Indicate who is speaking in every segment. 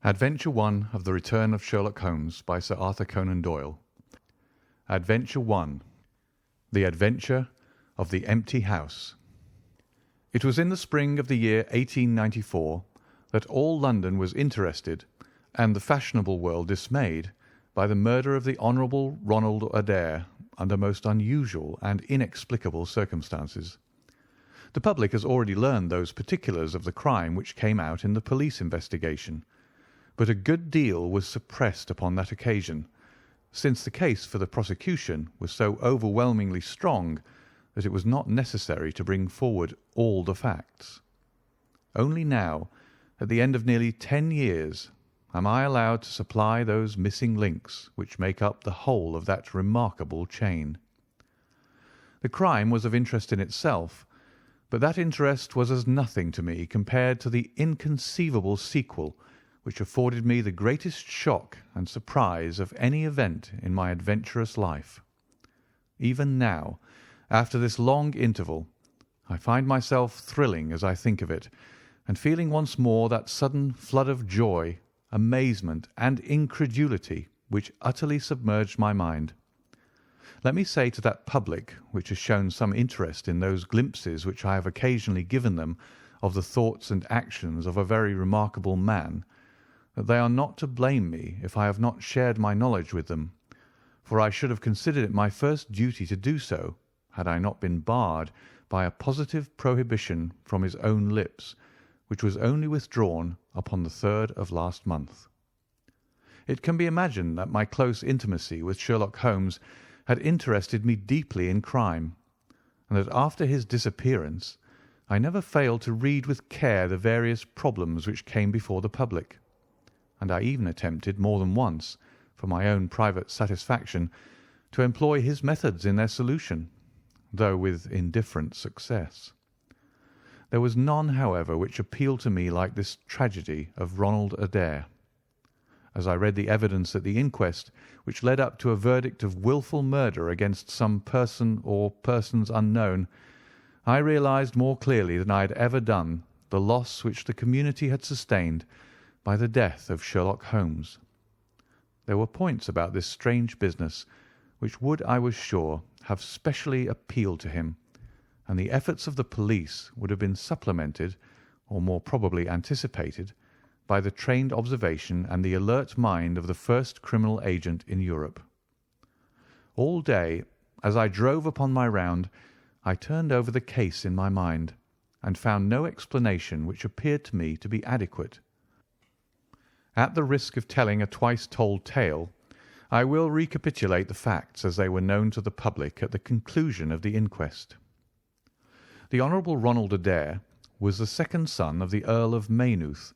Speaker 1: Adventure 1 of the Return of Sherlock Holmes by Sir Arthur Conan Doyle. Adventure 1. The Adventure of the Empty House. It was in the spring of the year 1894 that all London was interested, and the fashionable world dismayed, by the murder of the Honourable Ronald Adair under most unusual and inexplicable circumstances. The public has already learned those particulars of the crime which came out in the police investigation, but a good deal was suppressed upon that occasion, since the case for the prosecution was so overwhelmingly strong that it was not necessary to bring forward all the facts. Only now, at the end of nearly 10 years, am I allowed to supply those missing links which make up the whole of that remarkable chain. The crime was of interest in itself, but that interest was as nothing to me compared to the inconceivable sequel which afforded me the greatest shock and surprise of any event in my adventurous life. Even now, after this long interval, I find myself thrilling as I think of it, and feeling once more that sudden flood of joy, amazement, and incredulity which utterly submerged my mind. Let me say to that public which has shown some interest in those glimpses which I have occasionally given them of the thoughts and actions of a very remarkable man, that they are not to blame me if I have not shared my knowledge with them, for I should have considered it my first duty to do so, had I not been barred by a positive prohibition from his own lips, which was only withdrawn upon the 3rd of last month. It can be imagined that my close intimacy with Sherlock Holmes had interested me deeply in crime, and that after his disappearance I never failed to read with care the various problems which came before the public, and I even attempted more than once, for my own private satisfaction, to employ his methods in their solution, though with indifferent success. There was none, however, which appealed to me like this tragedy of Ronald Adair. As I read the evidence at the inquest, which led up to a verdict of wilful murder against some person or persons unknown, I realized more clearly than I had ever done the loss which the community had sustained by the death of Sherlock Holmes. There were points about this strange business which would, I was sure, have specially appealed to him, and the efforts of the police would have been supplemented, or more probably anticipated, by the trained observation and the alert mind of the first criminal agent in Europe. All day, as I drove upon my round, I turned over the case in my mind, and found no explanation which appeared to me to be adequate. At the risk of telling a twice-told tale, I will recapitulate the facts as they were known to the public at the conclusion of the inquest. The Honourable Ronald Adair was the second son of the Earl of Maynooth,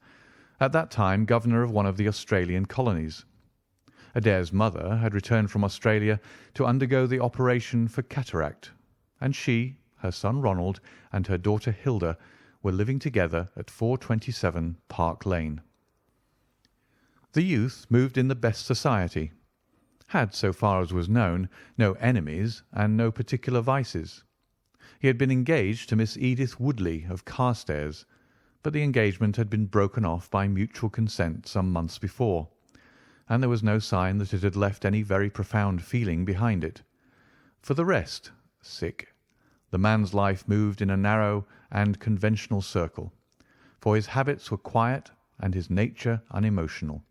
Speaker 1: at that time governor of one of the Australian colonies. Adair's mother had returned from Australia to undergo the operation for cataract, and she, her son Ronald, and her daughter Hilda were living together at 427 Park Lane. The youth moved in the best society, had, so far as was known, no enemies and no particular vices. He had been engaged to Miss Edith Woodley of Carstairs, but the engagement had been broken off by mutual consent some months before, and there was no sign that it had left any very profound feeling behind it. For the rest, the man's life moved in a narrow and conventional circle, for his habits were quiet and his nature unemotional.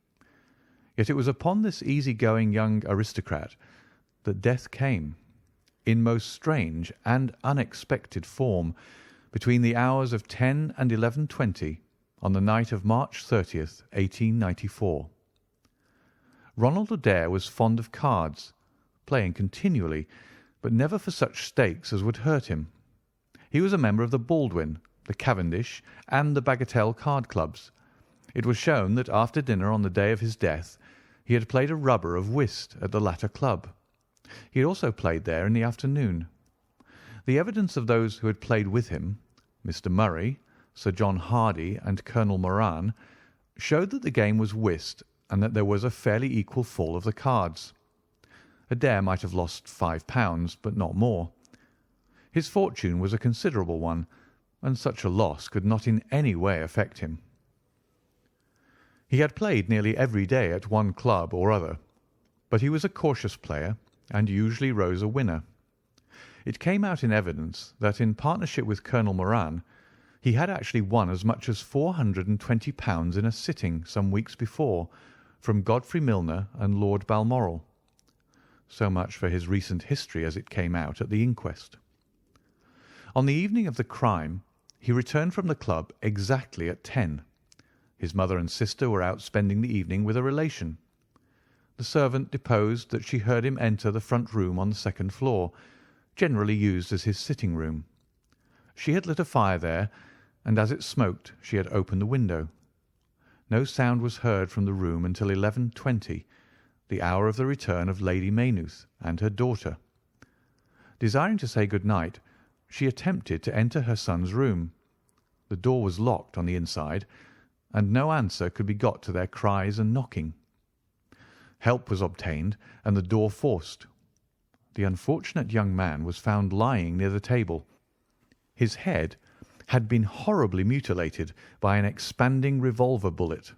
Speaker 1: Yet it was upon this easy-going young aristocrat that death came, in most strange and unexpected form, between the hours of 10 and 11:20 on the night of March 30th, 1894. Ronald Adair was fond of cards, playing continually, but never for such stakes as would hurt him. He was a member of the Baldwin, the Cavendish, and the Bagatelle card clubs. It was shown that after dinner on the day of his death he had played a rubber of whist at the latter club. He had also played there in the afternoon. The evidence of those who had played with him, Mr. Murray, Sir John Hardy, and Colonel Moran, showed that the game was whist and that there was a fairly equal fall of the cards. Adair might have lost £5, but not more. His fortune was a considerable one, and such a loss could not in any way affect him. He had played nearly every day at one club or other, but he was a cautious player and usually rose a winner. It came out in evidence that in partnership with Colonel Moran he had actually won as much as £420 in a sitting some weeks before from Godfrey Milner and Lord Balmoral. So much for his recent history as it came out at the inquest. On the evening of the crime he returned from the club exactly at 10. His mother and sister were out spending the evening with a relation. The servant deposed that she heard him enter the front room on the second floor, generally used as his sitting room. She had lit a fire there, and as it smoked she had opened the window. No sound was heard from the room until 11:20, the hour of the return of Lady Maynooth and her daughter. Desiring to say good night, she attempted to enter her son's room. The door was locked on the inside, and no answer could be got to their cries and knocking. Help was obtained and the door forced. The unfortunate young man was found lying near the table. His head had been horribly mutilated by an expanding revolver bullet,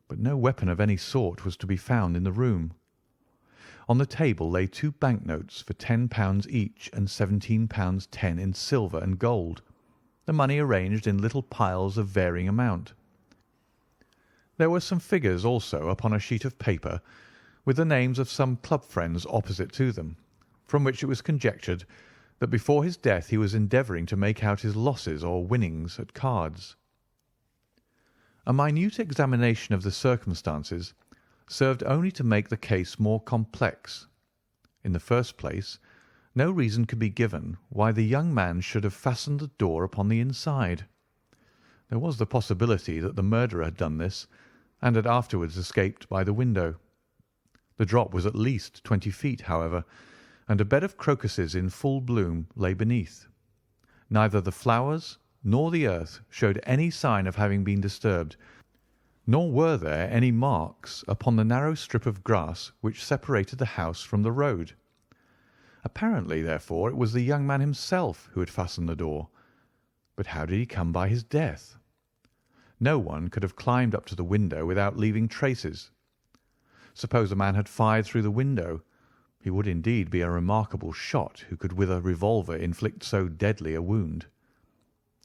Speaker 1: but no weapon of any sort was to be found in the room. On the table lay 2 banknotes for £10 each and £17 10 in silver and gold, the money arranged in little piles of varying amount. There were some figures also upon a sheet of paper, with the names of some club friends opposite to them, from which it was conjectured that before his death he was endeavouring to make out his losses or winnings at cards. A minute examination of the circumstances served only to make the case more complex. In the first place, no reason could be given why the young man should have fastened the door upon the inside. There was the possibility that the murderer had done this, and had afterwards escaped by the window. The drop was at least 20 feet, however, and a bed of crocuses in full bloom lay beneath. Neither the flowers nor the earth showed any sign of having been disturbed, nor were there any marks upon the narrow strip of grass which separated the house from the road. Apparently, therefore, it was the young man himself who had fastened the door. But how did he come by his death? No one could have climbed up to the window without leaving traces. Suppose a man had fired through the window, he would indeed be a remarkable shot who could with a revolver inflict so deadly a wound.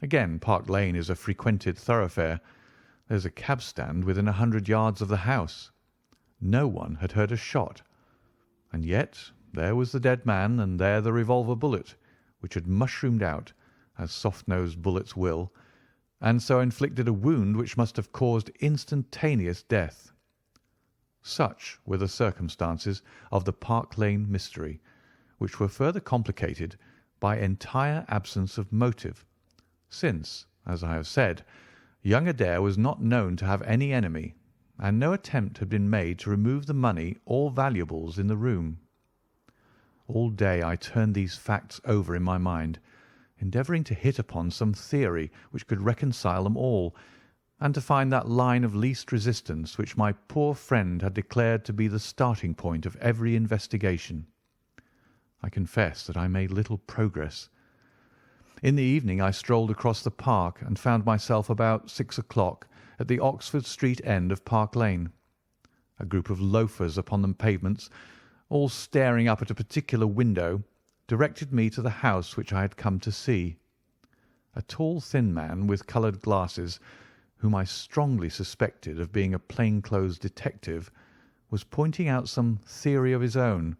Speaker 1: Again, Park Lane is a frequented thoroughfare. There's a cab stand within 100 yards of the house. No one had heard a shot, and yet there was the dead man, and there the revolver bullet, which had mushroomed out, as soft-nosed bullets will, and so inflicted a wound which must have caused instantaneous death. Such were the circumstances of the Park Lane mystery, which were further complicated by entire absence of motive, since, as I have said, young Adair was not known to have any enemy, and no attempt had been made to remove the money or valuables in the room. All day I turned these facts over in my mind, endeavouring to hit upon some theory which could reconcile them all, and to find that line of least resistance which my poor friend had declared to be the starting point of every investigation. I confess that I made little progress. In the evening I strolled across the park and found myself about 6 o'clock at the Oxford Street end of Park Lane. A group of loafers upon the pavements, all staring up at a particular window, directed me to the house which I had come to see. A tall, thin man with coloured glasses, whom I strongly suspected of being a plain-clothes detective, was pointing out some theory of his own,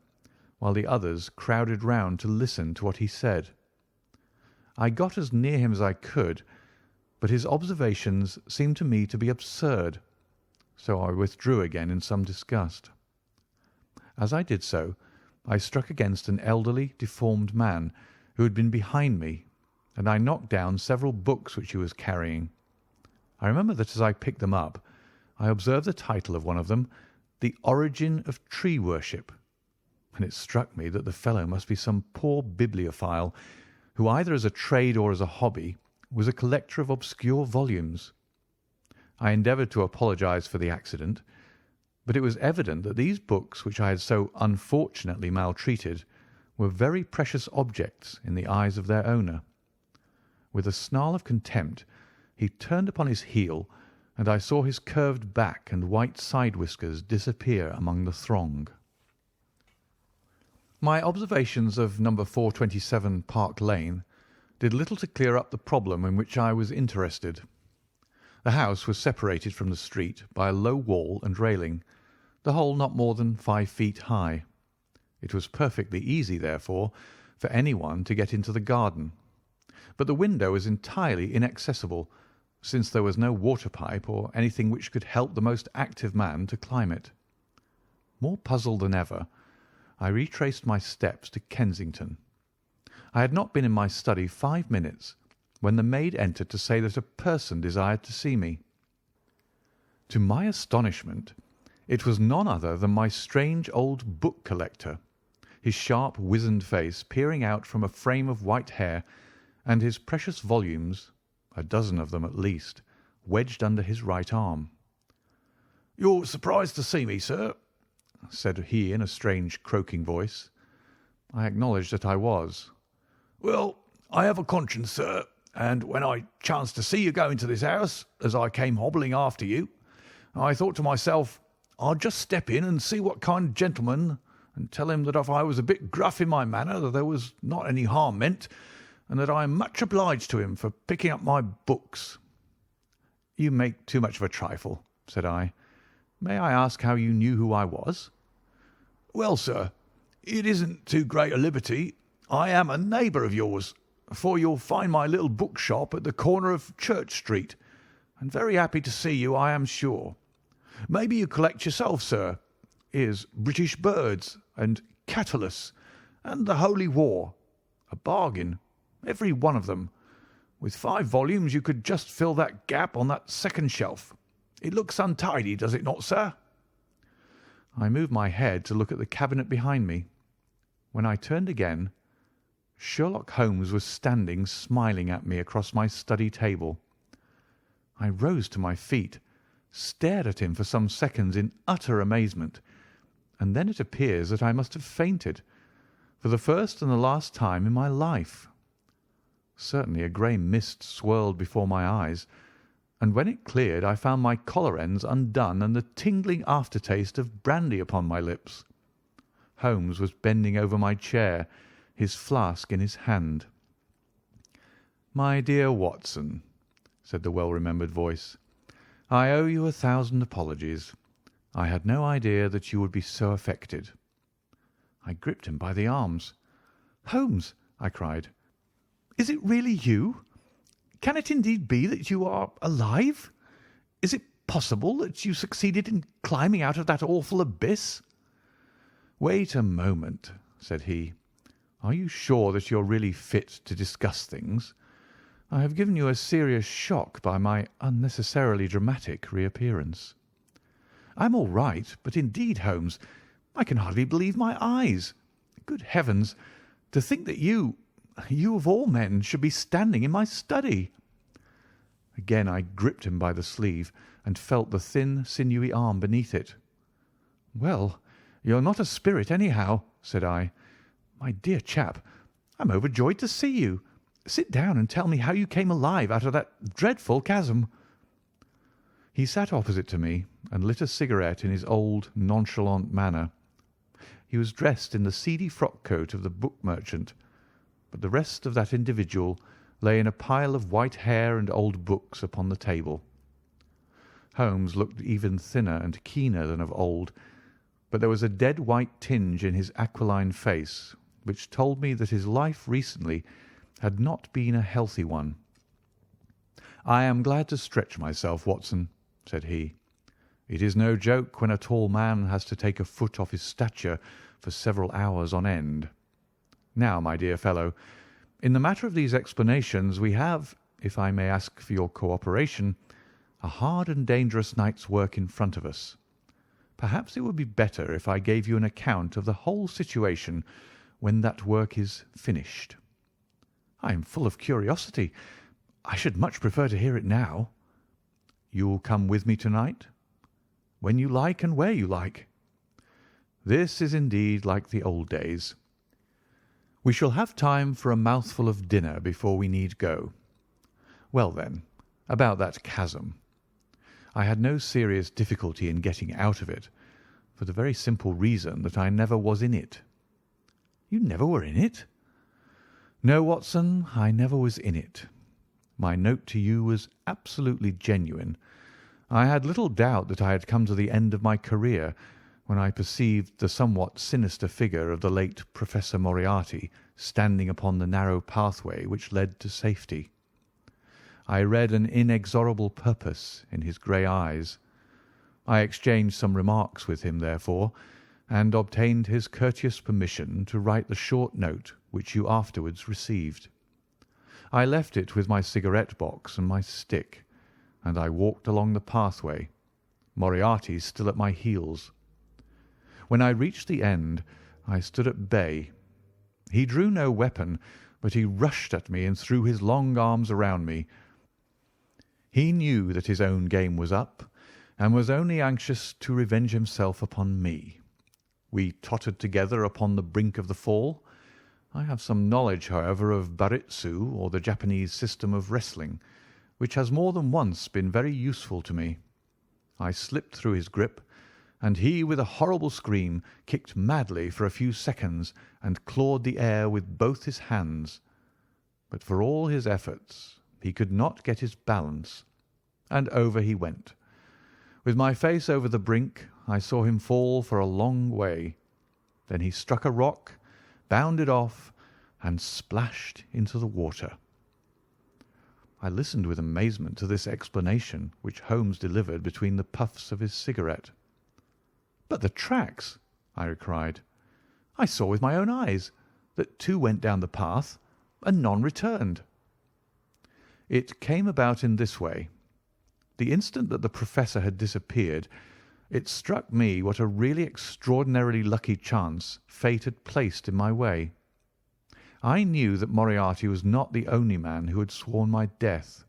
Speaker 1: while the others crowded round to listen to what he said. I got as near him as I could, but his observations seemed to me to be absurd, so I withdrew again in some disgust. As I did so, I struck against an elderly, deformed man who had been behind me, and I knocked down several books which he was carrying. I remember that as I picked them up, I observed the title of one of them, The Origin of Tree Worship, and it struck me that the fellow must be some poor bibliophile who, either as a trade or as a hobby, was a collector of obscure volumes. I endeavoured to apologize for the accident, but it was evident that these books which I had so unfortunately maltreated were very precious objects in the eyes of their owner. With a snarl of contempt, he turned upon his heel, and I saw his curved back and white side whiskers disappear among the throng. My observations of No. 427 Park Lane did little to clear up the problem in which I was interested. The house was separated from the street by a low wall and railing, the whole not more than 5 feet high. It was perfectly easy, therefore, for anyone to get into the garden, but the window was entirely inaccessible, since there was no water pipe or anything which could help the most active man to climb it. More puzzled than ever, I retraced my steps to Kensington. I had not been in my study 5 minutes when the maid entered to say that a person desired to see me. To my astonishment, it was none other than my strange old book collector, his sharp, wizened face peering out from a frame of white hair, and his precious volumes, a dozen of them at least, wedged under his right arm. "You're surprised to see me, sir?" said he in a strange, croaking voice. I acknowledged that I was. "Well, I have a conscience, sir, and when I chanced to see you go into this house, as I came hobbling after you, I thought to myself, I'll just step in and see what kind of gentleman, and tell him that if I was a bit gruff in my manner, that there was not any harm meant, and that I am much obliged to him for picking up my books." "You make too much of a trifle," said I. "May I ask how you knew who I was?" "Well, sir, it isn't too great a liberty. I am a neighbour of yours, for you'll find my little bookshop at the corner of Church Street, and very happy to see you, I am sure. Maybe you collect yourself, sir. Here's British Birds and Catullus and the Holy War. A bargain, every one of them. With 5 volumes you could just fill that gap on that second shelf. It looks untidy, does it not, sir?" I moved my head to look at the cabinet behind me. When I turned again, Sherlock Holmes was standing smiling at me across my study table. I rose to my feet, stared at him for some seconds in utter amazement, and then it appears that I must have fainted, for the first and the last time in my life. Certainly a grey mist swirled before my eyes, and when it cleared I found my collar ends undone and the tingling aftertaste of brandy upon my lips. Holmes was bending over my chair, his flask in his hand. "My dear Watson," said the well-remembered voice, "I owe you 1,000 apologies. I had no idea that you would be so affected." I gripped him by the arms. "Holmes," I cried, "is it really you? Can it indeed be that you are alive? Is it possible that you succeeded in climbing out of that awful abyss?" "Wait a moment," said he. "Are you sure that you're really fit to discuss things? I have given you a serious shock by my unnecessarily dramatic reappearance." "I'm all right, but indeed, Holmes, I can hardly believe my eyes. Good heavens, to think that you of all men, should be standing in my study." Again I gripped him by the sleeve and felt the thin, sinewy arm beneath it. "Well, you're not a spirit, anyhow," said I. "My dear chap, I'm overjoyed to see you. Sit down and tell me how you came alive out of that dreadful chasm." He sat opposite to me and lit a cigarette in his old, nonchalant manner. He was dressed in the seedy frock-coat of the book merchant, but the rest of that individual lay in a pile of white hair and old books upon the table. Holmes looked even thinner and keener than of old, but there was a dead white tinge in his aquiline face which told me that his life recently had not been a healthy one. "I am glad to stretch myself, Watson," said he. "It is no joke when a tall man has to take a foot off his stature for several hours on end. Now, my dear fellow, in the matter of these explanations we have, if I may ask for your cooperation, a hard and dangerous night's work in front of us. Perhaps it would be better if I gave you an account of the whole situation when that work is finished." "I am full of curiosity. I should much prefer to hear it now." "You'll come with me tonight?" "When you like and where you like." "This is indeed like the old days. We shall have time for a mouthful of dinner before we need go. Well then, about that chasm. I had no serious difficulty in getting out of it, for the very simple reason that I never was in it." "You never were in it?" "No, Watson, I never was in it. My note to you was absolutely genuine. I had little doubt that I had come to the end of my career when I perceived the somewhat sinister figure of the late Professor Moriarty standing upon the narrow pathway which led to safety. I read an inexorable purpose in his grey eyes. I exchanged some remarks with him, therefore, and obtained his courteous permission to write the short note which you afterwards received. I left it with my cigarette box and my stick, and I walked along the pathway, Moriarty still at my heels. When I reached the end, I stood at bay. He drew no weapon, but he rushed at me and threw his long arms around me. He knew that his own game was up, and was only anxious to revenge himself upon me. We tottered together upon the brink of the fall. I have some knowledge, however, of baritsu, or the Japanese system of wrestling, which has more than once been very useful to me. I slipped through his grip, and he, with a horrible scream, kicked madly for a few seconds and clawed the air with both his hands. But for all his efforts, he could not get his balance, and over he went. With my face over the brink, I saw him fall for a long way. Then he struck a rock, bounded off, and splashed into the water. I listened with amazement to this explanation which Holmes delivered between the puffs of his cigarette. "But the tracks!" I cried. "I saw with my own eyes that two went down the path and none returned." "It came about in this way. The instant that the Professor had disappeared, it struck me what a really extraordinarily lucky chance fate had placed in my way. I knew that Moriarty was not the only man who had sworn my death.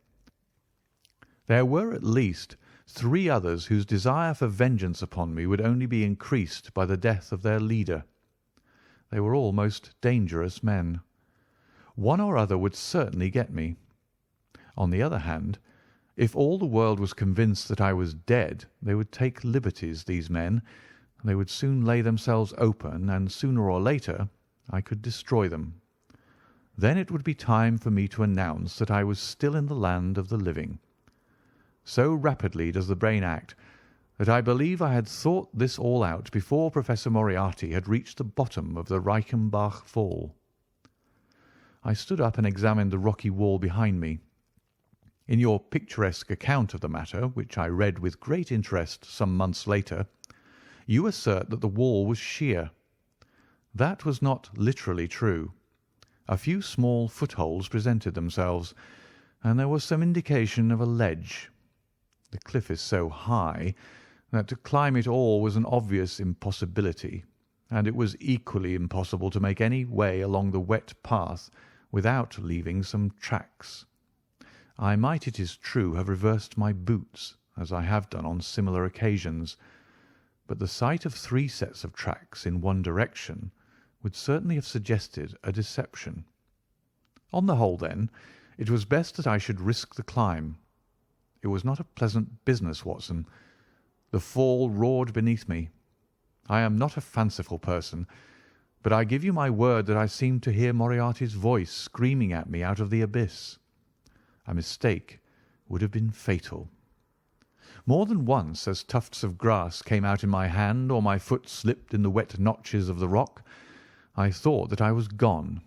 Speaker 1: There were at least 3 others whose desire for vengeance upon me would only be increased by the death of their leader. They were all most dangerous men. One or other would certainly get me. On the other hand, if all the world was convinced that I was dead, they would take liberties, these men. They would soon lay themselves open, and sooner or later I could destroy them. Then it would be time for me to announce that I was still in the land of the living. So rapidly does the brain act that I believe I had thought this all out before Professor Moriarty had reached the bottom of the Reichenbach Fall. I stood up and examined the rocky wall behind me. In your picturesque account of the matter, which I read with great interest some months later, you assert that the wall was sheer. That was not literally true. A few small footholds presented themselves, and there was some indication of a ledge. The cliff is so high that to climb it all was an obvious impossibility, and it was equally impossible to make any way along the wet path without leaving some tracks. I might, it is true, have reversed my boots, as I have done on similar occasions, but the sight of 3 sets of tracks in one direction would certainly have suggested a deception. On the whole, then, it was best that I should risk the climb. It was not a pleasant business, Watson. The fall roared beneath me. I am not a fanciful person, but I give you my word that I seemed to hear Moriarty's voice screaming at me out of the abyss. A mistake would have been fatal. More than once, as tufts of grass came out in my hand or my foot slipped in the wet notches of the rock, I thought that I was gone.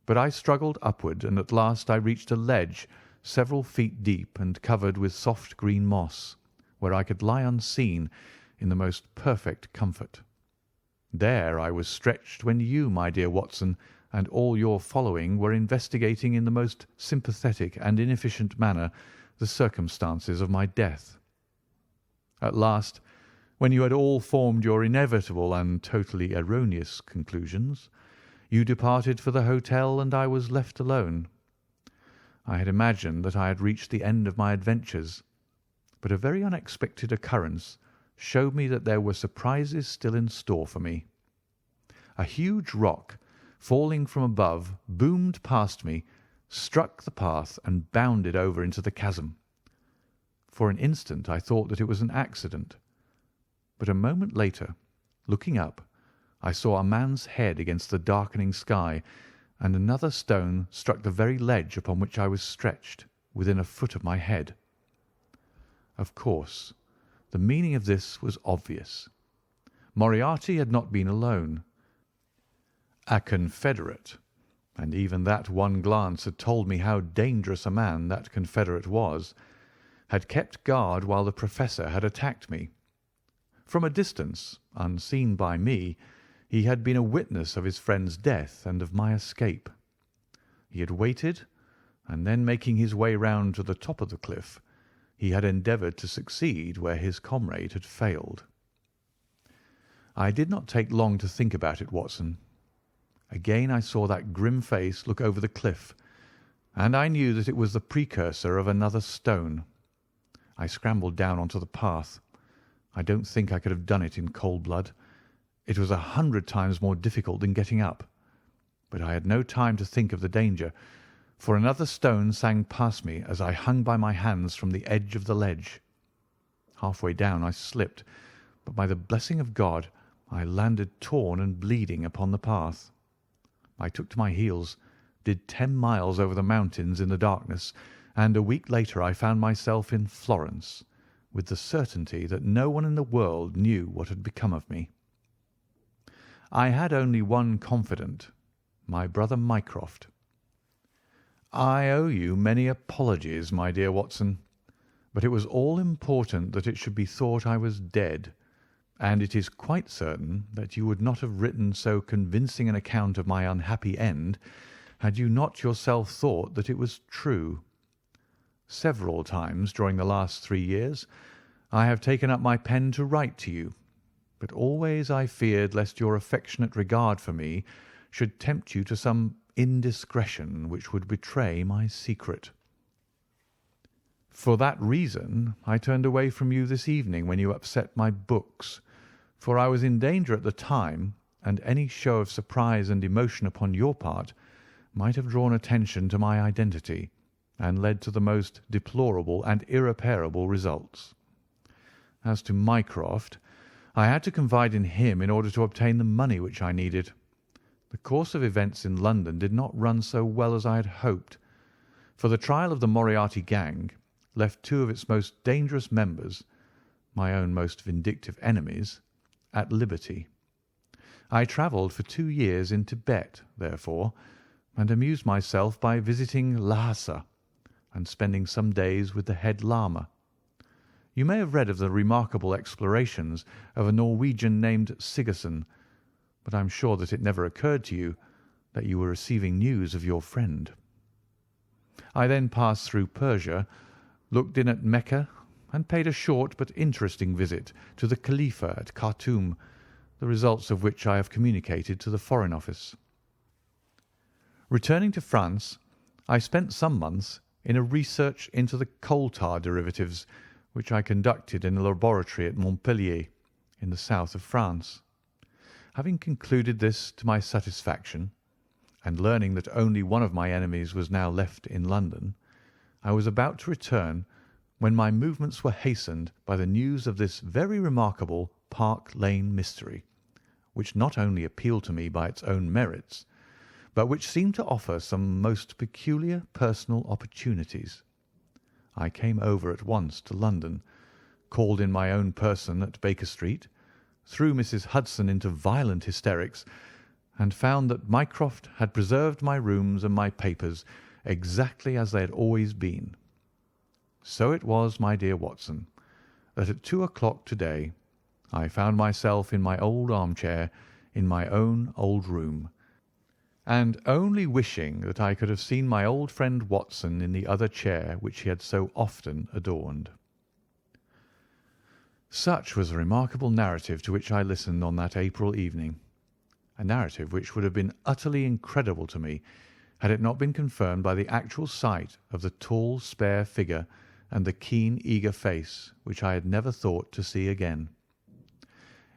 Speaker 1: But I struggled upward, and at last I reached a ledge several feet deep and covered with soft green moss, where I could lie unseen in the most perfect comfort. There I was stretched when you, my dear Watson, and all your following were investigating in the most sympathetic and inefficient manner the circumstances of my death. At last, when you had all formed your inevitable and totally erroneous conclusions, you departed for the hotel and I was left alone. I had imagined that I had reached the end of my adventures, but a very unexpected occurrence showed me that there were surprises still in store for me. A huge rock, falling from above, boomed past me, struck the path and bounded over into the chasm. For an instant I thought that it was an accident. But a moment later, looking up, I saw a man's head against the darkening sky, and another stone struck the very ledge upon which I was stretched, within a foot of my head. Of course, the meaning of this was obvious. Moriarty had not been alone. A confederate, and even that one glance had told me how dangerous a man that confederate was, had kept guard while the professor had attacked me. From a distance, unseen by me, he had been a witness of his friend's death and of my escape. He had waited, and then making his way round to the top of the cliff, he had endeavoured to succeed where his comrade had failed. I did not take long to think about it, Watson. Again I saw that grim face look over the cliff, and I knew that it was the precursor of another stone. I scrambled down onto the path. I don't think I could have done it in cold blood. It was 100 times more difficult than getting up. But I had no time to think of the danger, for another stone sang past me as I hung by my hands from the edge of the ledge. Halfway down I slipped, but by the blessing of God I landed torn and bleeding upon the path. I took to my heels, did 10 miles over the mountains in the darkness, and a week later I found myself in Florence, with the certainty that no one in the world knew what had become of me. I had only one confidant, my brother Mycroft. I owe you many apologies, my dear Watson, but it was all important that it should be thought I was dead, and it is quite certain that you would not have written so convincing an account of my unhappy end had you not yourself thought that it was true. Several times during the last 3 years I have taken up my pen to write to you, but always I feared lest your affectionate regard for me should tempt you to some indiscretion which would betray my secret. For that reason I turned away from you this evening when you upset my books, for I was in danger at the time, and any show of surprise and emotion upon your part might have drawn attention to my identity and led to the most deplorable and irreparable results. As to Mycroft, I had to confide in him in order to obtain the money which I needed. The course of events in London did not run so well as I had hoped, for the trial of the Moriarty gang left 2 of its most dangerous members, my own most vindictive enemies, at liberty. I travelled for 2 years in Tibet, therefore, and amused myself by visiting Lhasa and spending some days with the head lama. You may have read of the remarkable explorations of a Norwegian named Sigerson, but I am sure that it never occurred to you that you were receiving news of your friend. I then passed through Persia, looked in at Mecca, and paid a short but interesting visit to the Khalifa at Khartoum, the results of which I have communicated to the Foreign Office. Returning to France, I spent some months in a research into the coal tar derivatives, which I conducted in a laboratory at Montpellier, in the south of France. Having concluded this to my satisfaction, and learning that only one of my enemies was now left in London, I was about to return when my movements were hastened by the news of this very remarkable Park Lane mystery, which not only appealed to me by its own merits, but which seemed to offer some most peculiar personal opportunities. I came over at once to London, called in my own person at Baker Street, threw Mrs. Hudson into violent hysterics, and found that Mycroft had preserved my rooms and my papers exactly as they had always been. So it was, my dear Watson, that at 2 o'clock today I found myself in my old armchair in my own old room, and only wishing that I could have seen my old friend Watson in the other chair which he had so often adorned. Such was the remarkable narrative to which I listened on that April evening, a narrative which would have been utterly incredible to me had it not been confirmed by the actual sight of the tall, spare figure and the keen, eager face which I had never thought to see again.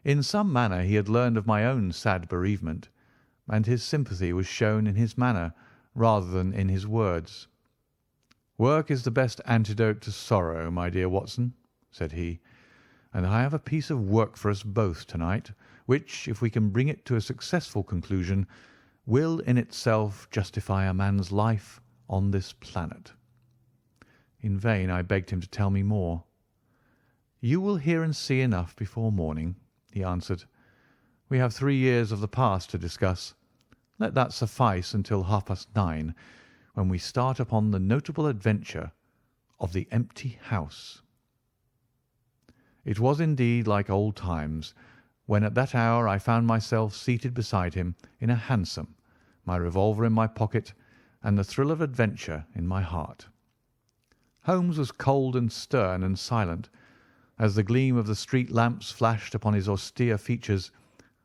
Speaker 1: In some manner he had learned of my own sad bereavement, and his sympathy was shown in his manner rather than in his words. "Work is the best antidote to sorrow, my dear Watson," said he, "and I have a piece of work for us both to-night, which, if we can bring it to a successful conclusion, will in itself justify a man's life on this planet." In vain I begged him to tell me more. "You will hear and see enough before morning," he answered. "We have 3 years of the past to discuss. Let that suffice until 9:30, when we start upon the notable adventure of the empty house." It was indeed like old times, when at that hour I found myself seated beside him in a hansom, my revolver in my pocket, and the thrill of adventure in my heart. Holmes was cold and stern and silent. As the gleam of the street lamps flashed upon his austere features,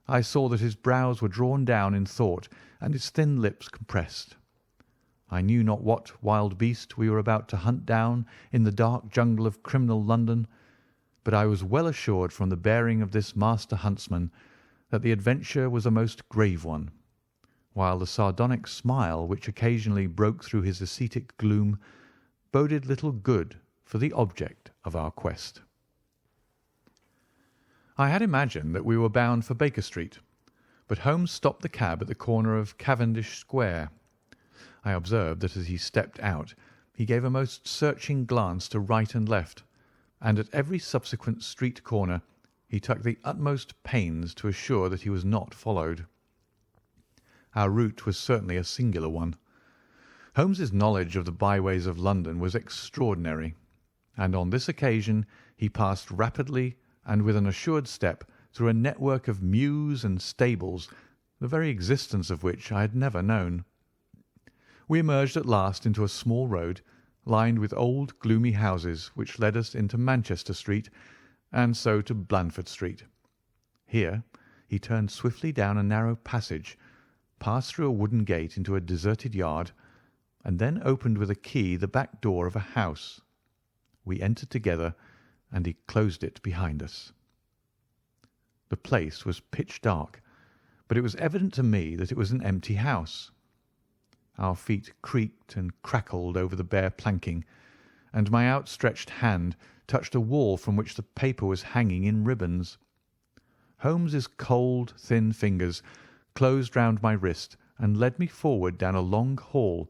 Speaker 1: I saw that his brows were drawn down in thought and his thin lips compressed. I knew not what wild beast we were about to hunt down in the dark jungle of criminal London, but I was well assured from the bearing of this master huntsman that the adventure was a most grave one, while the sardonic smile which occasionally broke through his ascetic gloom boded little good for the object of our quest. I had imagined that we were bound for Baker Street, but Holmes stopped the cab at the corner of Cavendish Square. I observed that as he stepped out he gave a most searching glance to right and left, and at every subsequent street corner he took the utmost pains to assure that he was not followed. Our route was certainly a singular one. Holmes's knowledge of the byways of London was extraordinary, and on this occasion he passed rapidly and with an assured step through a network of mews and stables, the very existence of which I had never known. We emerged at last into a small road, lined with old gloomy houses, which led us into Manchester Street, and so to Blandford Street. Here he turned swiftly down a narrow passage, passed through a wooden gate into a deserted yard, and then opened with a key the back door of a house. We entered together, and he closed it behind us. The place was pitch dark, but it was evident to me that it was an empty house. Our feet creaked and crackled over the bare planking, and my outstretched hand touched a wall from which the paper was hanging in ribbons. Holmes's cold, thin fingers closed round my wrist and led me forward down a long hall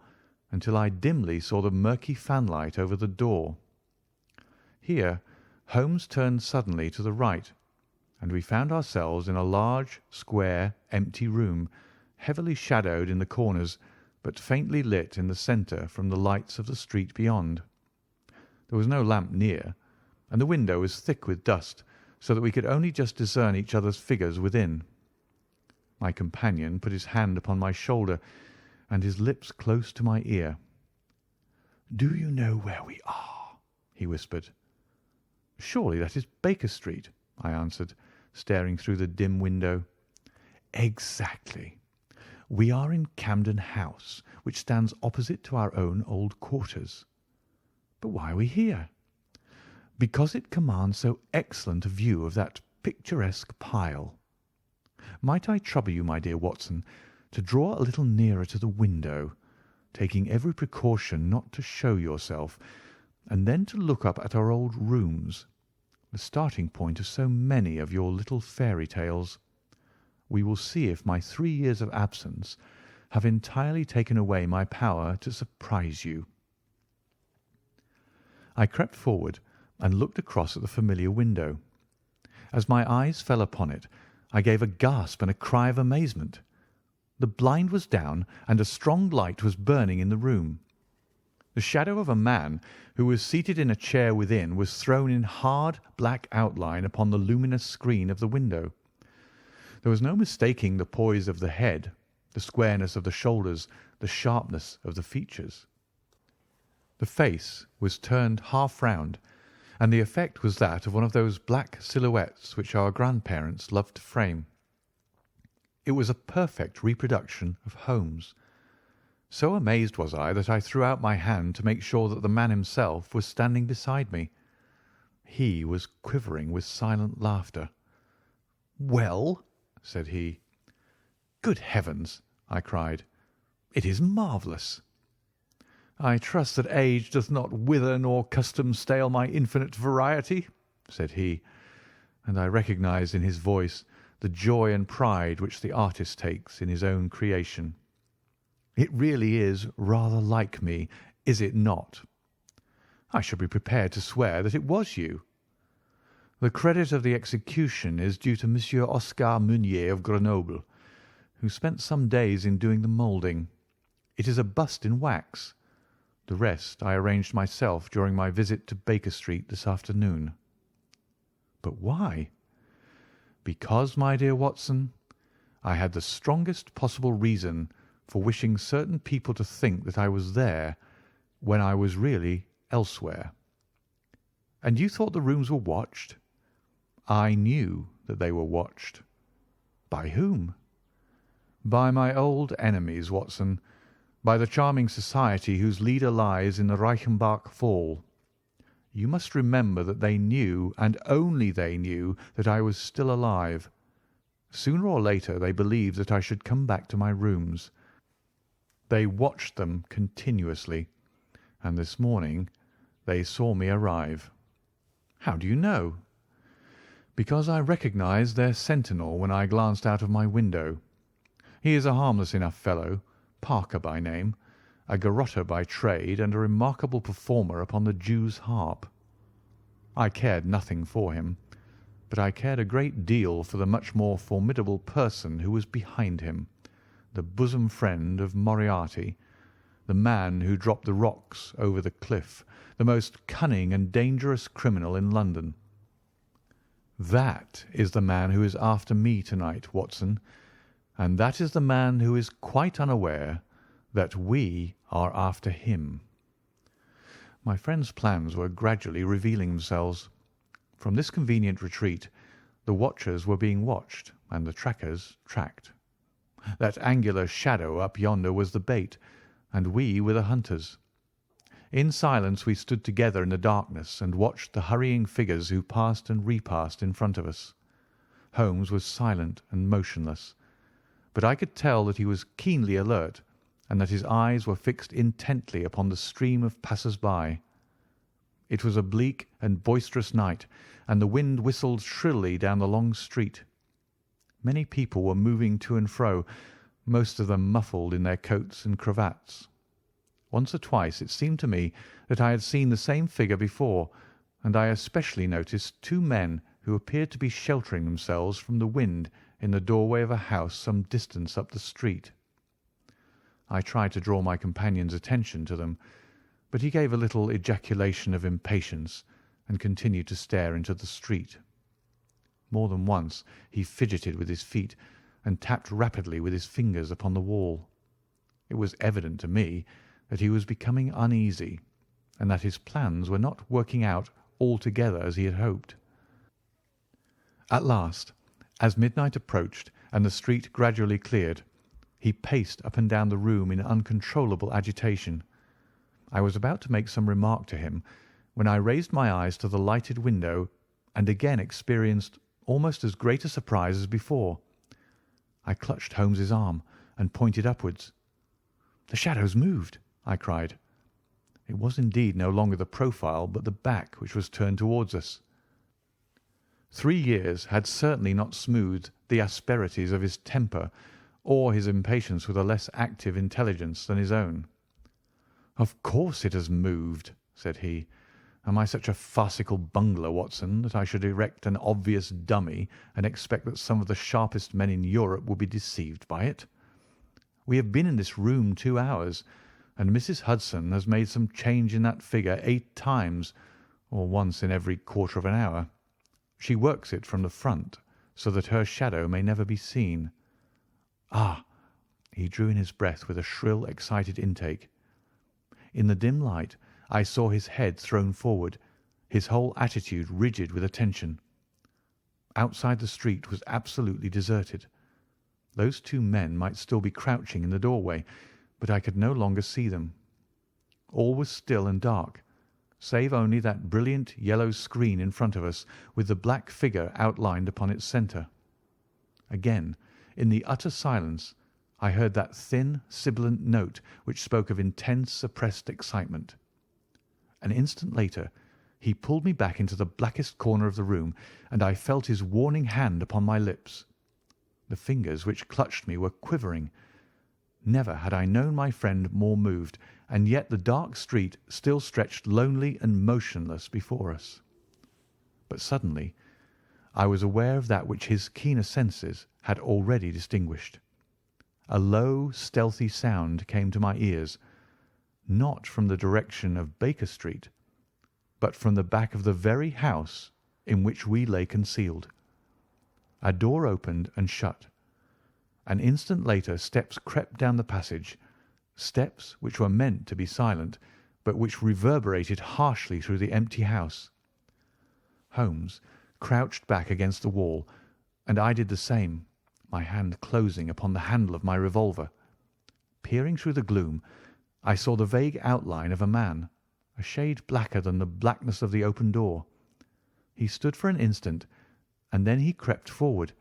Speaker 1: until I dimly saw the murky fanlight over the door. Here Holmes turned suddenly to the right, and we found ourselves in a large, square, empty room, heavily shadowed in the corners, but faintly lit in the centre from the lights of the street beyond. There was no lamp near, and the window was thick with dust, so that we could only just discern each other's figures within. My companion put his hand upon my shoulder and his lips close to my ear. "Do you know where we are?" he whispered. "Surely that is Baker Street," I answered, staring through the dim window. "Exactly. We are in Camden House, which stands opposite to our own old quarters." "But why are we here?" "Because it commands so excellent a view of that picturesque pile. Might I trouble you, my dear Watson, to draw a little nearer to the window, taking every precaution not to show yourself, and then to look up at our old rooms, the starting point of so many of your little fairy tales. We will see if my 3 years of absence have entirely taken away my power to surprise you." I crept forward and looked across at the familiar window. As my eyes fell upon it, I gave a gasp and a cry of amazement. The blind was down, and a strong light was burning in the room. The shadow of a man who was seated in a chair within was thrown in hard black outline upon the luminous screen of the window. There was no mistaking the poise of the head, the squareness of the shoulders, the sharpness of the features. The face was turned half round, and the effect was that of one of those black silhouettes which our grandparents loved to frame. It was a perfect reproduction of Holmes. So amazed was I that I threw out my hand to make sure that the man himself was standing beside me. He was quivering with silent laughter. "Well?" said he. "Good heavens!" I cried. "It is marvellous." "I trust that age doth not wither nor custom stale my infinite variety," said he, and I recognised in his voice the joy and pride which the artist takes in his own creation. "It really is rather like me, is it not? I should be prepared to swear that it was you. The credit of the execution is due to Monsieur Oscar Meunier of Grenoble, who spent some days in doing the moulding. It is a bust in wax. The rest I arranged myself during my visit to Baker Street this afternoon." "But why?" "Because, my dear Watson, I had the strongest possible reason for wishing certain people to think that I was there when I was really elsewhere." "And you thought the rooms were watched?" "I knew that they were watched." "By whom?" "By my old enemies, Watson, by the charming society whose leader lies in the Reichenbach Fall. You must remember that they knew, and only they knew, that I was still alive. Sooner or later they believed that I should come back to my rooms. They watched them continuously, and this morning they saw me arrive." "How do you know?" "Because I recognised their sentinel when I glanced out of my window. He is a harmless enough fellow, Parker by name, a garrotter by trade, and a remarkable performer upon the Jew's harp. I cared nothing for him, but I cared a great deal for the much more formidable person who was behind him, the bosom friend of Moriarty, the man who dropped the rocks over the cliff, the most cunning and dangerous criminal in London. That is the man who is after me to-night, Watson, and that is the man who is quite unaware that we are after him." My friend's plans were gradually revealing themselves. From this convenient retreat the watchers were being watched and the trackers tracked. That angular shadow up yonder was the bait, and we were the hunters. In silence we stood together in the darkness and watched the hurrying figures who passed and repassed in front of us. Holmes was silent and motionless, but I could tell that he was keenly alert and that his eyes were fixed intently upon the stream of passers-by. It was a bleak and boisterous night, and the wind whistled shrilly down the long street. Many people were moving to and fro, most of them muffled in their coats and cravats. Once or twice it seemed to me that I had seen the same figure before, and I especially noticed two men who appeared to be sheltering themselves from the wind in the doorway of a house some distance up the street. I tried to draw my companion's attention to them, but he gave a little ejaculation of impatience and continued to stare into the street. More than once he fidgeted with his feet and tapped rapidly with his fingers upon the wall. It was evident to me that he was becoming uneasy, and that his plans were not working out altogether as he had hoped. At last, as midnight approached and the street gradually cleared, he paced up and down the room in uncontrollable agitation. I was about to make some remark to him when I raised my eyes to the lighted window and again experienced almost as great a surprise as before. I clutched Holmes's arm and pointed upwards. "The shadows moved," I cried. It was indeed no longer the profile but the back which was turned towards us. 3 years had certainly not smoothed the asperities of his temper or his impatience with a less active intelligence than his own. "Of course it has moved," said he. "Am I such a farcical bungler, Watson, that I should erect an obvious dummy and expect that some of the sharpest men in Europe would be deceived by it? We have been in this room 2 hours, and Mrs. Hudson has made some change in that figure 8 times, or once in every quarter of an hour. She works it from the front, so that her shadow may never be seen. Ah!" He drew in his breath with a shrill, excited intake. In the dim light I saw his head thrown forward, his whole attitude rigid with attention. Outside the street was absolutely deserted. Those 2 men might still be crouching in the doorway, but I could no longer see them. All was still and dark, save only that brilliant yellow screen in front of us, with the black figure outlined upon its centre. Again, in the utter silence, I heard that thin, sibilant note which spoke of intense, suppressed excitement. An instant later he pulled me back into the blackest corner of the room, and I felt his warning hand upon my lips. The fingers which clutched me were quivering. Never had I known my friend more moved, and yet the dark street still stretched lonely and motionless before us. But suddenly I was aware of that which his keener senses had already distinguished. A low, stealthy sound came to my ears, not from the direction of Baker Street, but from the back of the very house in which we lay concealed. A door opened and shut. An instant later steps crept down the passage, steps which were meant to be silent, but which reverberated harshly through the empty house. Holmes crouched back against the wall, and I did the same, my hand closing upon the handle of my revolver. Peering through the gloom, I saw the vague outline of a man, a shade blacker than the blackness of the open door. He stood for an instant, and then he crept forward,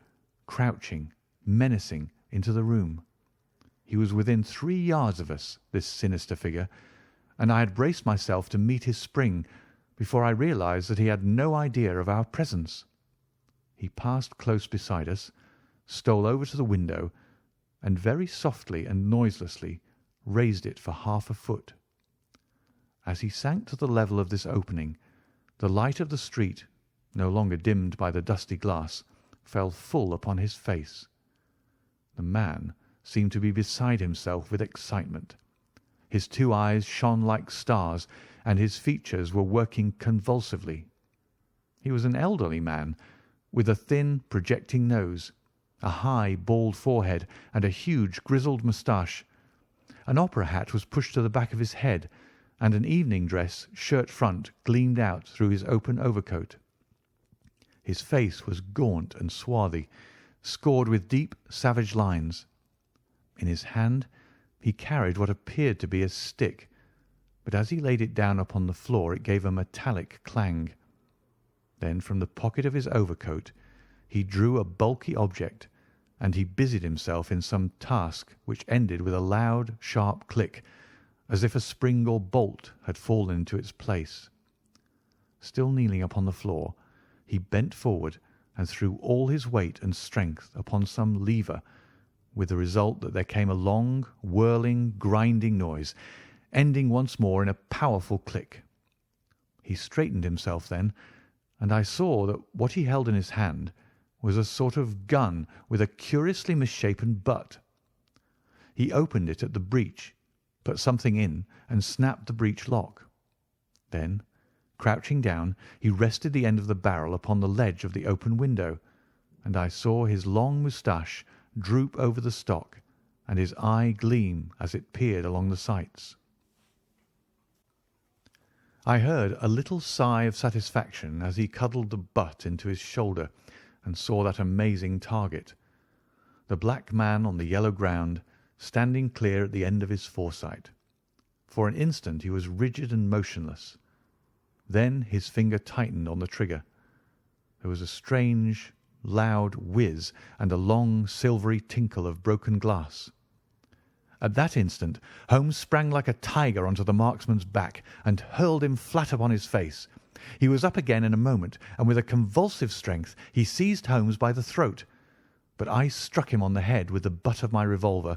Speaker 1: crouching, menacing, into the room. He was within 3 yards of us, this sinister figure, and I had braced myself to meet his spring before I realized that he had no idea of our presence. He passed close beside us, stole over to the window, and very softly and noiselessly raised it for half a foot. As he sank to the level of this opening, the light of the street, no longer dimmed by the dusty glass, fell full upon his face. The man seemed to be beside himself with excitement. His 2 eyes shone like stars, and his features were working convulsively. He was an elderly man, with a thin, projecting nose, a high, bald forehead, and a huge, grizzled moustache. An opera hat was pushed to the back of his head, and an evening dress shirt front gleamed out through his open overcoat. His face was gaunt and swarthy, scored with deep, savage lines. In his hand he carried what appeared to be a stick, but as he laid it down upon the floor it gave a metallic clang. Then from the pocket of his overcoat he drew a bulky object, and he busied himself in some task which ended with a loud, sharp click, as if a spring or bolt had fallen into its place. Still kneeling upon the floor, he bent forward and threw all his weight and strength upon some lever, with the result that there came a long, whirling, grinding noise, ending once more in a powerful click. He straightened himself then, and I saw that what he held in his hand was a sort of gun with a curiously misshapen butt. He opened it at the breech, put something in, and snapped the breech lock. Then, crouching down, he rested the end of the barrel upon the ledge of the open window, and I saw his long moustache droop over the stock, and his eye gleam as it peered along the sights. I heard a little sigh of satisfaction as he cuddled the butt into his shoulder and saw that amazing target, the black man on the yellow ground, standing clear at the end of his foresight. For an instant he was rigid and motionless. Then his finger tightened on the trigger. There was a strange, loud whiz and a long, silvery tinkle of broken glass. At that instant Holmes sprang like a tiger onto the marksman's back and hurled him flat upon his face. He was up again in a moment, and with a convulsive strength he seized Holmes by the throat. But I struck him on the head with the butt of my revolver,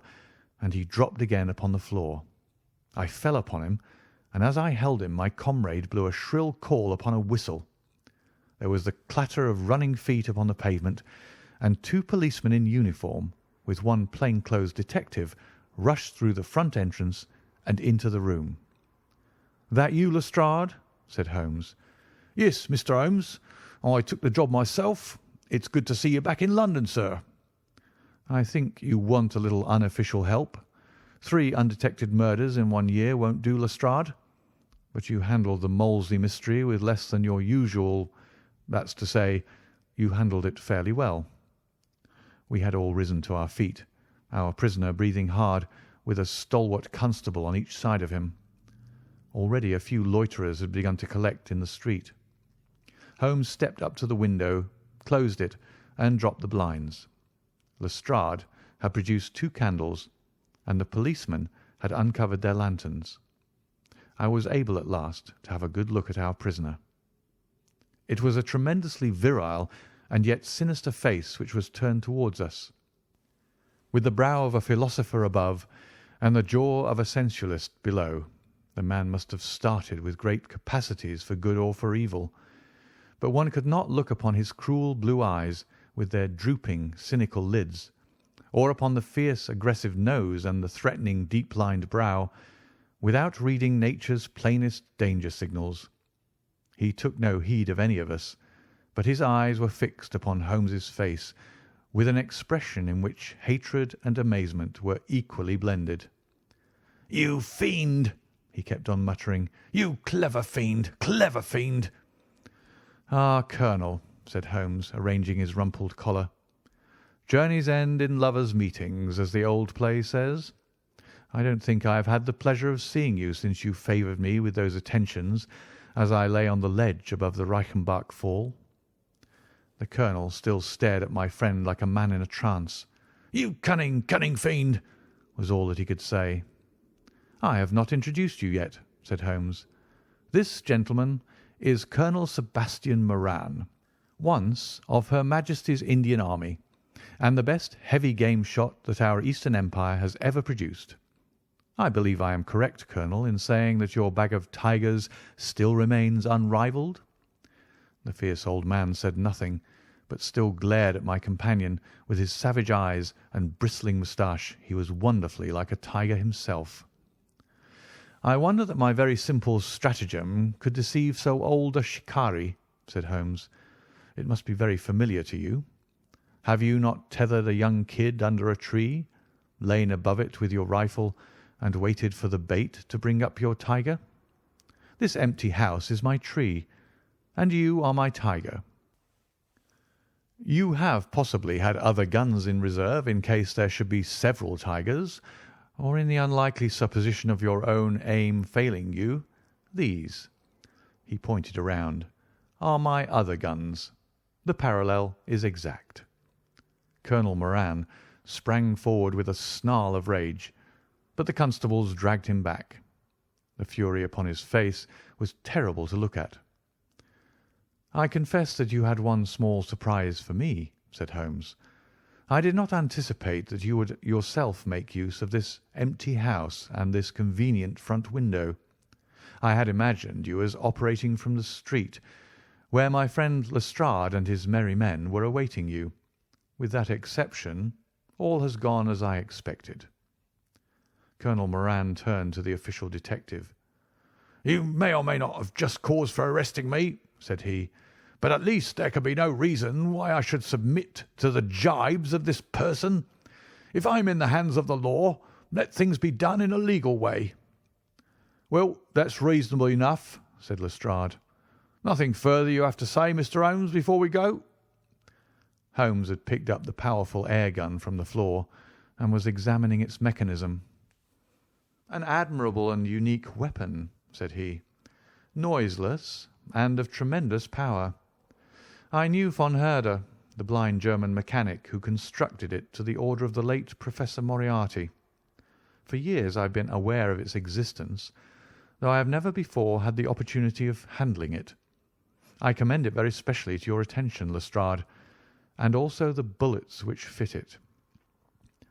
Speaker 1: and he dropped again upon the floor. I fell upon him, and as I held him my comrade blew a shrill call upon a whistle. There was the clatter of running feet upon the pavement, and 2 policemen in uniform, with one plain-clothes detective, rushed through the front entrance and into the room. "That you, Lestrade?" said Holmes. "Yes, Mr. Holmes. I took the job myself. It's good to see you back in London, sir." "I think you want a little unofficial help. 3 undetected murders in 1 year won't do, Lestrade. But you handled the Molesley mystery with less than your usual— that's to say, you handled it fairly well." We had all risen to our feet, our prisoner breathing hard, with a stalwart constable on each side of him. Already a few loiterers had begun to collect in the street. Holmes stepped up to the window, closed it, and dropped the blinds. Lestrade had produced 2 candles and the policemen had uncovered their lanterns. I was able at last to have a good look at our prisoner. It was a tremendously virile and yet sinister face which was turned towards us. With the brow of a philosopher above and the jaw of a sensualist below, the man must have started with great capacities for good or for evil, but one could not look upon his cruel blue eyes with their drooping, cynical lids, or upon the fierce, aggressive nose and the threatening, deep-lined brow, without reading nature's plainest danger signals. He took no heed of any of us, but his eyes were fixed upon Holmes's face with an expression in which hatred and amazement were equally blended. "You fiend!" he kept on muttering. "You clever fiend! Clever fiend!" "Ah, Colonel," said Holmes, arranging his rumpled collar. "Journeys end in lovers' meetings, as the old play says. I don't think I have had the pleasure of seeing you since you favoured me with those attentions as I lay on the ledge above the Reichenbach Fall." The colonel still stared at my friend like a man in a trance. "You cunning, cunning fiend!" was all that he could say. "I have not introduced you yet," said Holmes. "This gentleman is Colonel Sebastian Moran, once of Her Majesty's Indian Army, and the best heavy game shot that our Eastern Empire has ever produced. I believe I am correct, Colonel, in saying that your bag of tigers still remains unrivalled?" The fierce old man said nothing, but still glared at my companion with his savage eyes and bristling moustache. He was wonderfully like a tiger himself. "I wonder that my very simple stratagem could deceive so old a shikari," said Holmes. "It must be very familiar to you. Have you not tethered a young kid under a tree, lain above it with your rifle, and waited for the bait to bring up your tiger? This empty house is my tree, and you are my tiger. You have possibly had other guns in reserve in case there should be several tigers, or in the unlikely supposition of your own aim failing you. These," he pointed around, "are my other guns. The parallel is exact." Colonel Moran sprang forward with a snarl of rage, but the constables dragged him back. The fury upon his face was terrible to look at. "I confess that you had one small surprise for me," said Holmes. "I did not anticipate that you would yourself make use of this empty house and this convenient front window. I had imagined you as operating from the street, where my friend Lestrade and his merry men were awaiting you. With that exception, all has gone as I expected." Colonel Moran turned to the official detective. "You may or may not have just cause for arresting me," said he, "but at least there can be no reason why I should submit to the gibes of this person. If I am in the hands of the law, let things be done in a legal way." "Well, that's reasonable enough," said Lestrade. "Nothing further you have to say, Mr. Holmes, before we go?" Holmes had picked up the powerful air gun from the floor and was examining its mechanism. "An admirable and unique weapon," said he. "Noiseless and of tremendous power. I knew von Herder, the blind German mechanic who constructed it to the order of the late Professor Moriarty. For years I have been aware of its existence, though I have never before had the opportunity of handling it. I commend it very specially to your attention, Lestrade, and also the bullets which fit it."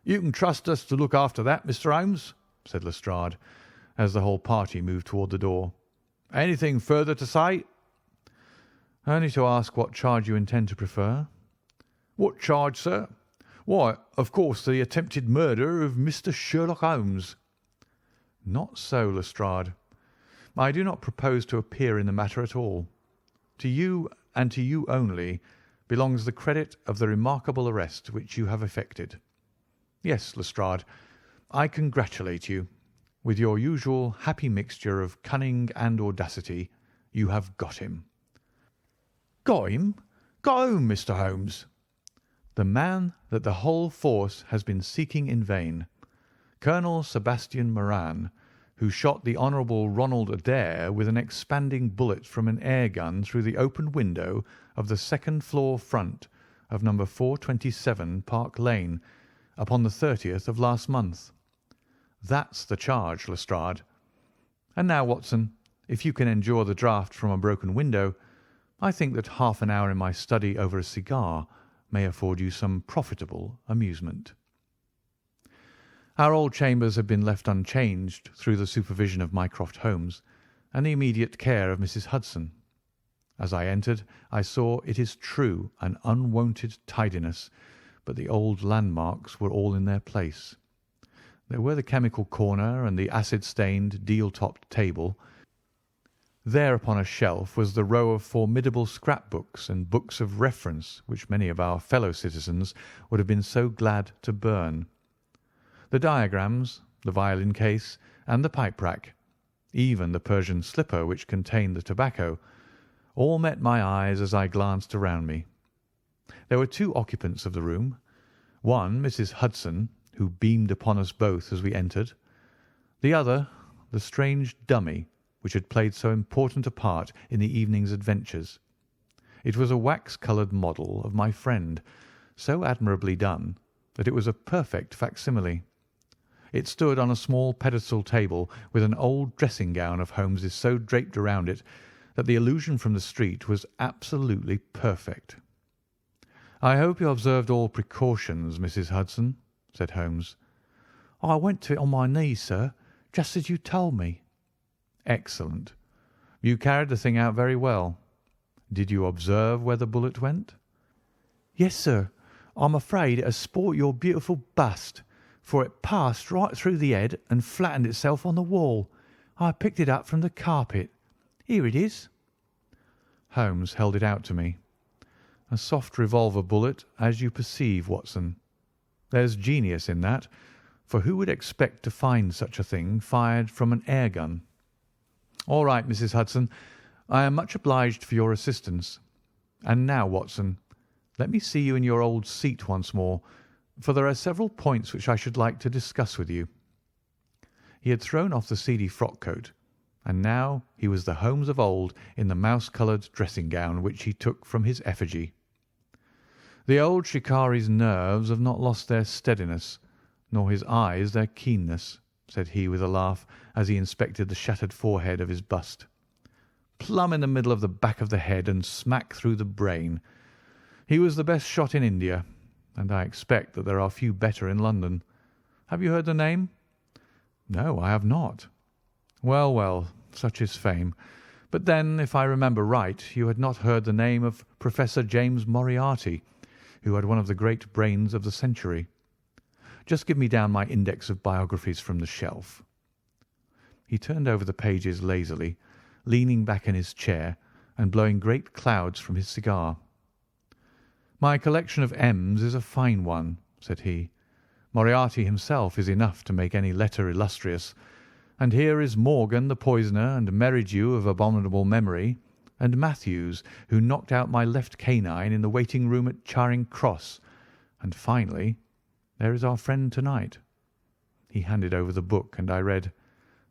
Speaker 1: "You can trust us to look after that, Mr. Holmes," said Lestrade, as the whole party moved toward the door. "Anything further to say?" "Only to ask what charge you intend to prefer." "What charge, sir?" "Why, of course, the attempted murder of Mr. Sherlock Holmes." "Not so, Lestrade. I do not propose to appear in the matter at all. To you, and to you only, belongs the credit of the remarkable arrest which you have effected. Yes, Lestrade, I congratulate you. With your usual happy mixture of cunning and audacity, you have got him." "Got him? Got whom, Mr. Holmes?" "The man that the whole force has been seeking in vain. Colonel Sebastian Moran, who shot the Honourable Ronald Adair with an expanding bullet from an air gun through the open window of the second-floor front of No. 427 Park Lane upon the 30th of last month. That's the charge, Lestrade. And now, Watson, if you can endure the draught from a broken window, I think that half an hour in my study over a cigar may afford you some profitable amusement." Our old chambers had been left unchanged through the supervision of Mycroft Holmes and the immediate care of Mrs. Hudson. As I entered, I saw, it is true, an unwonted tidiness, but the old landmarks were all in their place. There were the chemical corner and the acid-stained, deal-topped table. There upon a shelf was the row of formidable scrap-books and books of reference which many of our fellow citizens would have been so glad to burn. The diagrams, the violin case, and the pipe-rack, even the Persian slipper which contained the tobacco, all met my eyes as I glanced around me. There were two occupants of the room, one Mrs. Hudson, who beamed upon us both as we entered, the other the strange dummy which had played so important a part in the evening's adventures. It was a wax-coloured model of my friend, so admirably done that it was a perfect facsimile. It stood on a small pedestal table with an old dressing-gown of Holmes's so draped around it that the illusion from the street was absolutely perfect. "I hope you observed all precautions, Mrs. Hudson," said Holmes. "I went to it on my knees, sir, just as you told me." "Excellent. You carried the thing out very well. Did you observe where the bullet went?" "Yes, sir. I'm afraid it has spoilt your beautiful bust, for it passed right through the head and flattened itself on the wall. I picked it up from the carpet. Here it is." Holmes held it out to me. "A soft revolver bullet, as you perceive, Watson. There's genius in that, for who would expect to find such a thing fired from an air gun? All right, Mrs. Hudson, I am much obliged for your assistance. And now, Watson, let me see you in your old seat once more, for there are several points which I should like to discuss with you." He had thrown off the seedy frock-coat, and now he was the Holmes of old in the mouse-coloured dressing-gown which he took from his effigy. "The old shikari's nerves have not lost their steadiness, nor his eyes their keenness," said he with a laugh as he inspected the shattered forehead of his bust. "Plumb in the middle of the back of the head and smack through the brain. He was the best shot in India, and I expect that there are few better in London. Have you heard the name?" "No, I have not." "Well, well, such is fame. But then, if I remember right, you had not heard the name of Professor James Moriarty, who had one of the great brains of the century. Just give me down my index of biographies from the shelf." He turned over the pages lazily, leaning back in his chair and blowing great clouds from his cigar. "My collection of M's is a fine one," said he. "Moriarty himself is enough to make any letter illustrious. And here is Morgan the poisoner, and Merridew of abominable memory, and Matthews, who knocked out my left canine in the waiting-room at Charing Cross, and finally, there is our friend tonight." He handed over the book, and I read,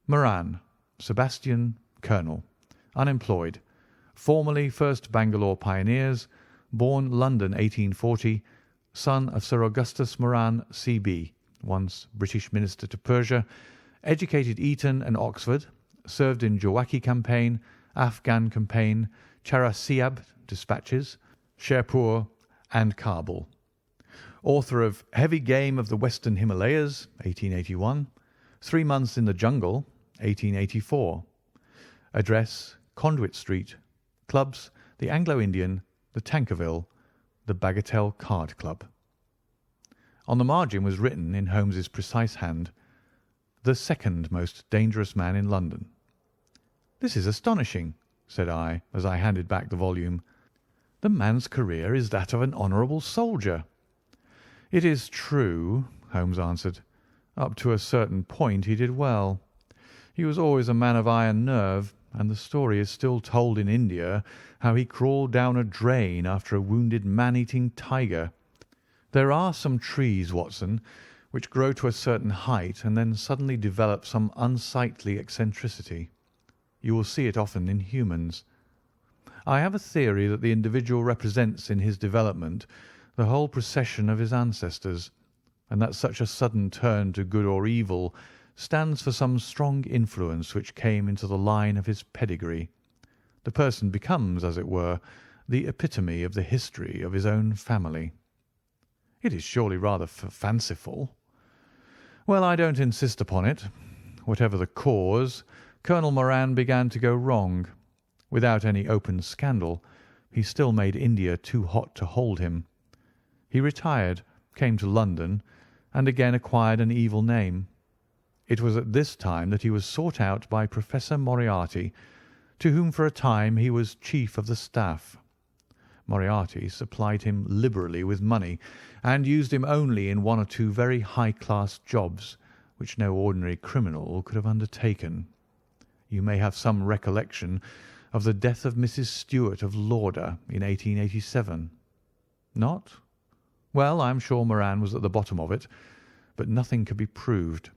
Speaker 1: "Moran, Sebastian, Colonel, unemployed, formerly 1st Bangalore Pioneers, born London 1840, son of Sir Augustus Moran, C.B., once British Minister to Persia, educated Eton and Oxford, served in Jawaki campaign, Afghan campaign, Charasiab dispatches, Sherpur, and Kabul. Author of Heavy Game of the Western Himalayas, 1881, 3 Months in the Jungle, 1884. Address, Conduit Street. Clubs, the Anglo-Indian, the Tankerville, the Bagatelle Card Club." On the margin was written in Holmes's precise hand, "The second most dangerous man in London." "This is astonishing," said I, as I handed back the volume. "The man's career is that of an honourable soldier." "It is true," Holmes answered. "Up to a certain point he did well. He was always a man of iron nerve, and the story is still told in India how he crawled down a drain after a wounded man-eating tiger. There are some trees, Watson, which grow to a certain height and then suddenly develop some unsightly eccentricity. You will see it often in humans. I have a theory that the individual represents in his development the whole procession of his ancestors, and that such a sudden turn to good or evil stands for some strong influence which came into the line of his pedigree. The person becomes, as it were, the epitome of the history of his own family. It is surely rather fanciful. Well, I don't insist upon it. Whatever the cause, Colonel Moran began to go wrong. Without any open scandal, he still made India too hot to hold him. He retired, came to London, and again acquired an evil name. It was at this time that he was sought out by Professor Moriarty, to whom for a time he was chief of the staff. Moriarty supplied him liberally with money, and used him only in one or two very high-class jobs, which no ordinary criminal could have undertaken. You may have some recollection of the death of Mrs. Stewart of Lauder in 1887. Not? Well, I am sure Moran was at the bottom of it, but nothing could be proved.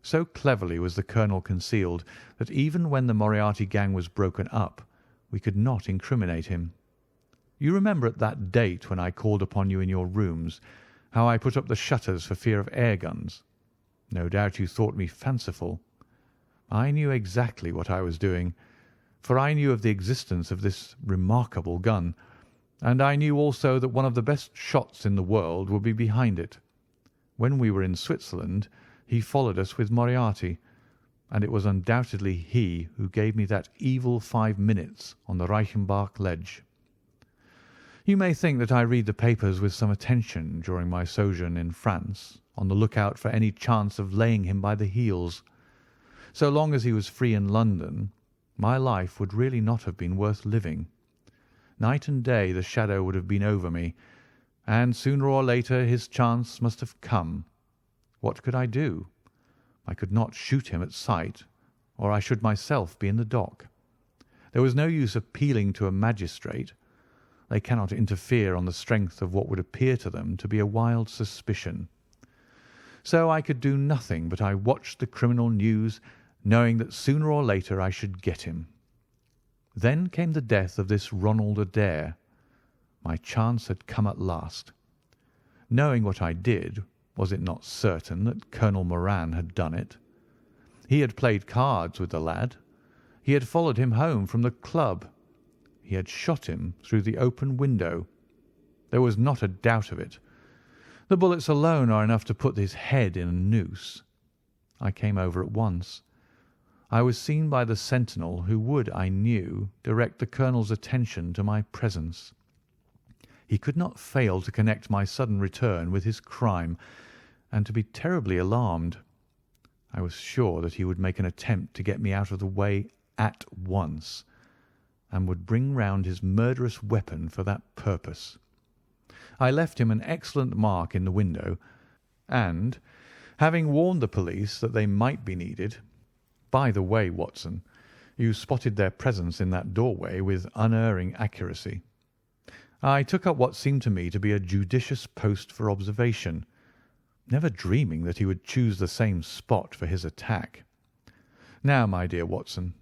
Speaker 1: So cleverly was the colonel concealed that even when the Moriarty gang was broken up, we could not incriminate him. You remember at that date when I called upon you in your rooms, how I put up the shutters for fear of air guns? No doubt you thought me fanciful. I knew exactly what I was doing, for I knew of the existence of this remarkable gun, and I knew also that one of the best shots in the world would be behind it. When we were in Switzerland, he followed us with Moriarty, and it was undoubtedly he who gave me that evil 5 minutes on the Reichenbach ledge. You may think that I read the papers with some attention during my sojourn in France, on the lookout for any chance of laying him by the heels. So long as he was free in London, my life would really not have been worth living. Night and day the shadow would have been over me, and sooner or later his chance must have come. What could I do? I could not shoot him at sight, or I should myself be in the dock. There was no use appealing to a magistrate. They cannot interfere on the strength of what would appear to them to be a wild suspicion. So I could do nothing but I watched the criminal news, knowing that sooner or later I should get him. Then came the death of this Ronald Adair. My chance had come at last. Knowing what I did, was it not certain that Colonel Moran had done it? He had played cards with the lad. He had followed him home from the club. He had shot him through the open window. There was not a doubt of it. The bullets alone are enough to put his head in a noose. I came over at once. I was seen by the sentinel who would, I knew, direct the colonel's attention to my presence. He could not fail to connect my sudden return with his crime, and to be terribly alarmed. I was sure that he would make an attempt to get me out of the way at once, and would bring round his murderous weapon for that purpose. I left him an excellent mark in the window, and, having warned the police that they might be needed— by the way, Watson, you spotted their presence in that doorway with unerring accuracy— I took up what seemed to me to be a judicious post for observation, never dreaming that he would choose the same spot for his attack. Now, my dear Watson,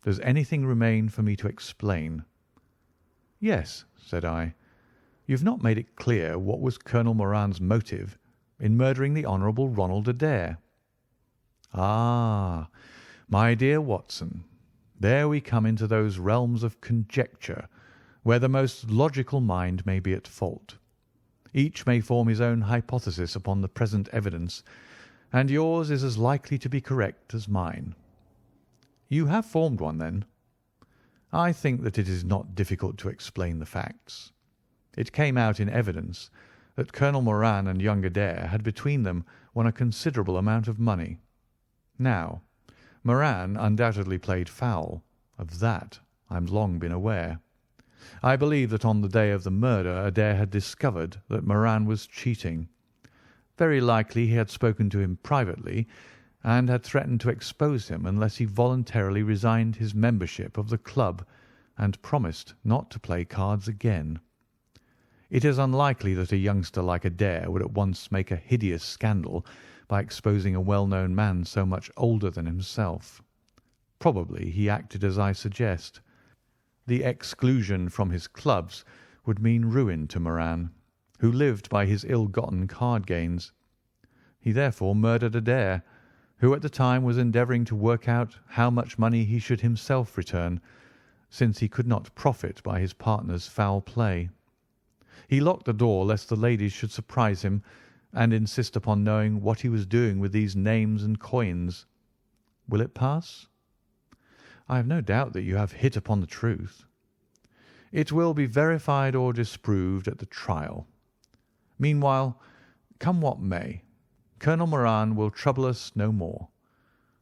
Speaker 1: does anything remain for me to explain? Yes, said I. You've not made it clear what was Colonel Moran's motive in murdering the Honourable Ronald Adair. Ah, my dear Watson, there we come into those realms of conjecture where the most logical mind may be at fault. Each may form his own hypothesis upon the present evidence, and yours is as likely to be correct as mine. You have formed one, then? I think that it is not difficult to explain the facts. It came out in evidence that Colonel Moran and young Adair had between them won a considerable amount of money. Now, Moran undoubtedly played foul. Of that I have long been aware. I believe that on the day of the murder Adair had discovered that Moran was cheating. Very likely he had spoken to him privately, and had threatened to expose him unless he voluntarily resigned his membership of the club and promised not to play cards again. It is unlikely that a youngster like Adair would at once make a hideous scandal by exposing a well-known man so much older than himself. Probably he acted as I suggest. The exclusion from his clubs would mean ruin to Moran, who lived by his ill-gotten card gains. He therefore murdered Adair, who at the time was endeavouring to work out how much money he should himself return, since he could not profit by his partner's foul play. He locked the door lest the ladies should surprise him and insist upon knowing what he was doing with these names and coins. Will it pass? I have no doubt that you have hit upon the truth. It will be verified or disproved at the trial. Meanwhile, come what may, Colonel Moran will trouble us no more.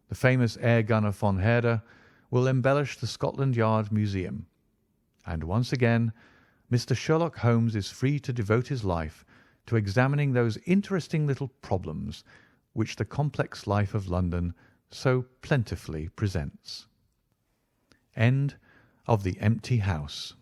Speaker 1: The famous air gunner von Herder will embellish the Scotland Yard Museum. And once again, Mr. Sherlock Holmes is free to devote his life to examining those interesting little problems which the complex life of London so plentifully presents. End of The Empty House.